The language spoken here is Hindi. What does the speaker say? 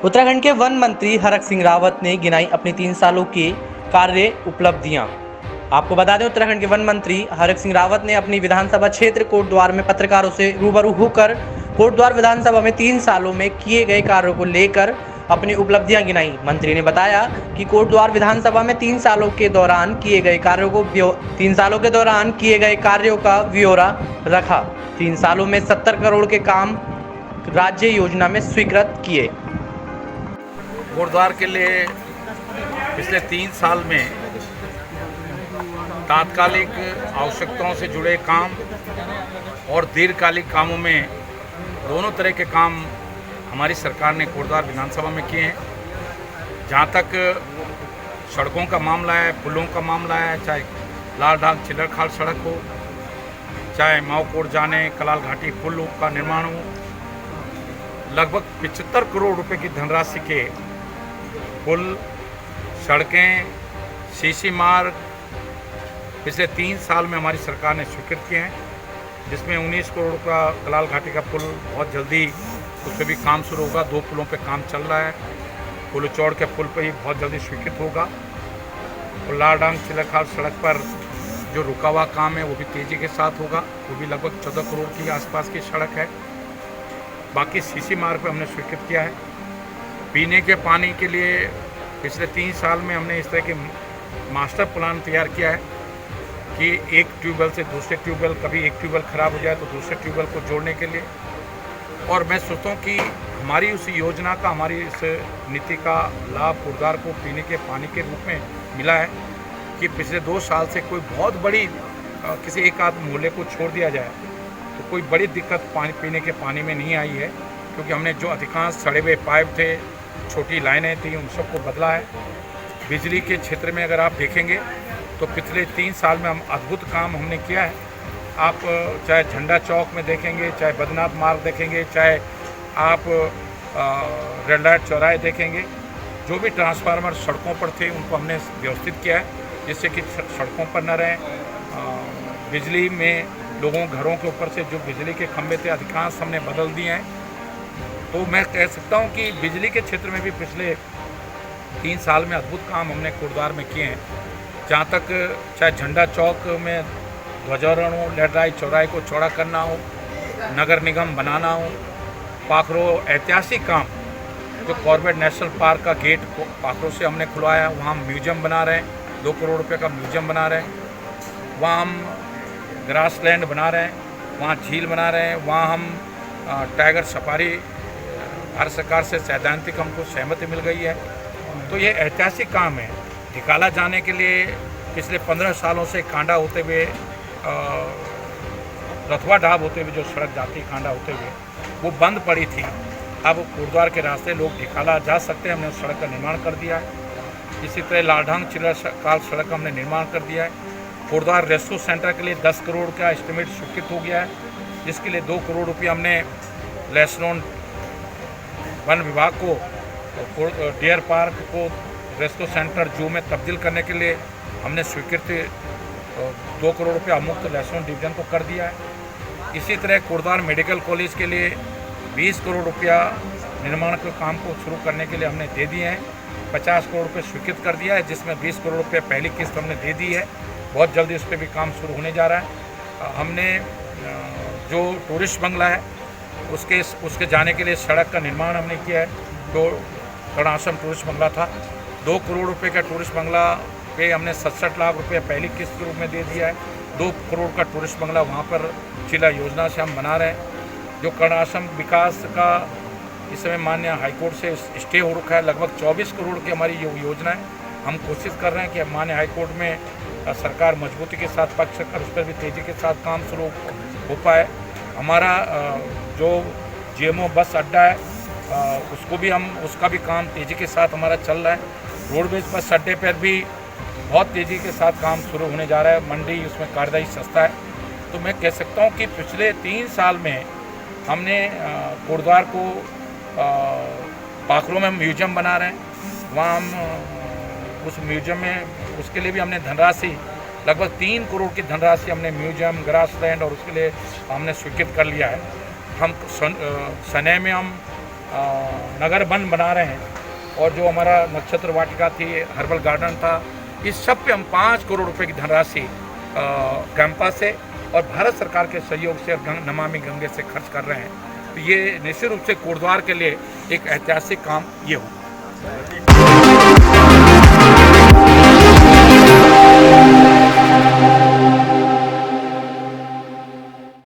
उत्तराखंड के वन मंत्री हरक सिंह रावत ने गिनाई अपनी 3 सालों की कार्य उपलब्धियां। आपको बता दें, उत्तराखंड के वन मंत्री हरक सिंह रावत ने अपनी विधानसभा क्षेत्र कोटद्वार में पत्रकारों से रूबरू होकर कोटद्वार विधानसभा में 3 सालों में किए गए कार्यों को लेकर अपनी उपलब्धियां गिनाई। मंत्री ने बताया कि कोटद्वार विधानसभा में 3 सालों के दौरान किए गए कार्यों का ब्यौरा रखा। 3 सालों में 70 करोड़ के काम राज्य योजना में स्वीकृत किए। कोटद्वार के लिए पिछले 3 साल में तात्कालिक आवश्यकताओं से जुड़े काम और दीर्घकालिक कामों में दोनों तरह के काम हमारी सरकार ने कोटद्वार विधानसभा में किए हैं। जहाँ तक सड़कों का मामला है, पुलों का मामला है, चाहे लालढांग चिल्लरखाल सड़क हो, चाहे माओकोट जाने कलाल घाटी पुल का निर्माण हो, लगभग 75 करोड़ रुपए की धनराशि के पुल, सड़कें, सीसी मार्ग पिछले 3 साल में हमारी सरकार ने स्वीकृत किए हैं, जिसमें 19 करोड़ का कलाल घाटी का पुल बहुत जल्दी उस पर भी काम शुरू होगा। 2 पुलों पे काम चल रहा है। पुलचौड़ के पुल पे ही बहुत जल्दी स्वीकृत होगा। और लालढांग चिल्लरखाल सड़क पर जो रुका हुआ काम है वो भी तेज़ी के साथ होगा। वो भी लगभग 14 करोड़ की आसपास की सड़क है। बाकी सीसी मार्ग पे हमने स्वीकृत किया है। पीने के पानी के लिए पिछले 3 साल में हमने इस तरह के मास्टर प्लान तैयार किया है कि एक ट्यूबवेल से दूसरे ट्यूबवेल, कभी एक ट्यूबवेल ख़राब हो जाए तो दूसरे ट्यूबवेल को जोड़ने के लिए। और मैं सोचता हूँ कि हमारी उस योजना का, हमारी इस नीति का लाभ कोटद्वार को पीने के पानी के रूप में मिला है कि पिछले 2 साल से कोई बहुत बड़ी किसी एक आध मोहल्ले को छोड़ दिया जाए तो कोई बड़ी दिक्कत पानी पीने के पानी में नहीं आई है, क्योंकि हमने जो अधिकांश सड़े हुए पाइप थे, छोटी लाइनें थी, उन सबको बदला है। बिजली के क्षेत्र में अगर आप देखेंगे तो पिछले 3 साल में हम अद्भुत काम हमने किया है। आप चाहे झंडा चौक में देखेंगे, चाहे बद्रीनाथ मार्ग देखेंगे, चाहे आप रेड लाइट चौराहे देखेंगे, जो भी ट्रांसफार्मर सड़कों पर थे उनको हमने व्यवस्थित किया है जिससे कि सड़कों पर न रहें। बिजली में लोगों घरों के ऊपर से जो बिजली के खंभे थे अधिकांश हमने बदल दिए हैं। तो मैं कह सकता हूं कि बिजली के क्षेत्र में भी पिछले 3 साल में अद्भुत काम हमने कोटद्वार में किए हैं। जहां तक चाहे झंडा चौक में ध्वजारोहण हो, लहराई चौराहे को चौड़ा करना हो, नगर निगम बनाना हो, पाखरो ऐतिहासिक काम जो कॉर्बेट नेशनल पार्क का गेट पाखरो से हमने खुलवाया, वहाँ हम म्यूजियम बना रहे हैं, 2 करोड़ रुपये का म्यूजियम बना रहे हैं। वहाँ हम ग्रास लैंड बना रहे हैं, वहाँ झील बना रहे हैं, वहाँ हम टाइगर सफारी, भारत सरकार से सैद्धांतिक हमको सहमति मिल गई है। तो ये ऐतिहासिक काम है। ढिकाला जाने के लिए पिछले 15 सालों से कांडा होते हुए, रथवा ढाब होते हुए जो सड़क जाती कांडा होते हुए वो बंद पड़ी थी। अब कोटद्वार के रास्ते लोग ढिकाला जा सकते हैं। हमने उस सड़क का निर्माण कर दिया है। इसी तरह लालढांग चिल्लरखाल सड़क का हमने निर्माण कर दिया है। कोटद्वार रेस्क्यू सेंटर के लिए 10 करोड़ का एस्टिमेट स्वीकृत हो गया है, जिसके लिए 2 करोड़ रुपये हमने लेसरोन वन विभाग को डियर पार्क को रेस्क्यू सेंटर जू में तब्दील करने के लिए हमने स्वीकृति 2 करोड़ रुपया मुक्त लेसरोन डिवीजन को कर दिया है। इसी तरह कोटद्वार मेडिकल कॉलेज के लिए 20 करोड़ रुपया निर्माण के काम को शुरू करने के लिए हमने दे दिए हैं। 50 करोड़ रुपये स्वीकृत कर दिया है, जिसमें 20 करोड़ रुपये पहली किस्त हमने दे दी है। बहुत जल्दी उस पर भी काम शुरू होने जा रहा है। हमने जो टूरिस्ट बंगला है उसके जाने के लिए सड़क का निर्माण हमने किया है। जो कर्णाश्रम टूरिस्ट बंगला था, 2 करोड़ रुपये का टूरिस्ट बंगला पे हमने 67 लाख रुपये पहली किस्त के रूप में दे दिया है। 2 करोड़ का टूरिस्ट बंगला वहाँ पर जिला योजना से हम बना रहे हैं। जो कर्णाश्रम विकास का इस समय माननीय हाईकोर्ट से स्टे हो रखा है, लगभग 24 करोड़ की हमारी योजना है। हम कोशिश कर रहे हैं कि माननीय हाईकोर्ट में सरकार मजबूती के साथ पक्ष कर उस पर भी तेज़ी के साथ काम शुरू हो पाए। हमारा जो GMO बस अड्डा है उसका भी काम तेज़ी के साथ हमारा चल रहा है। रोडवेज बस अड्डे पर भी बहुत तेज़ी के साथ काम शुरू होने जा रहा है। मंडी उसमें कार्यदायी सस्ता है। तो मैं कह सकता हूँ कि पिछले 3 साल में हमने कोटद्वार को पाखरो में म्यूजियम बना रहे हैं। वहाँ हम उस म्यूजियम में उसके लिए भी हमने धनराशि लगभग 3 करोड़ की धनराशि हमने म्यूजियम, ग्रास लैंड और उसके लिए हमने स्वीकृत कर लिया है। हम सने में हम नगर वन बना रहे हैं, और जो हमारा नक्षत्र वाटिका थी, हर्बल गार्डन था, इस सब पे हम 5 करोड़ रुपए की धनराशि कैंपा से और भारत सरकार के सहयोग से नमामि गंगे से खर्च कर रहे हैं। तो ये निश्चित रूप से कोटद्वार के लिए एक ऐतिहासिक काम ये होगा।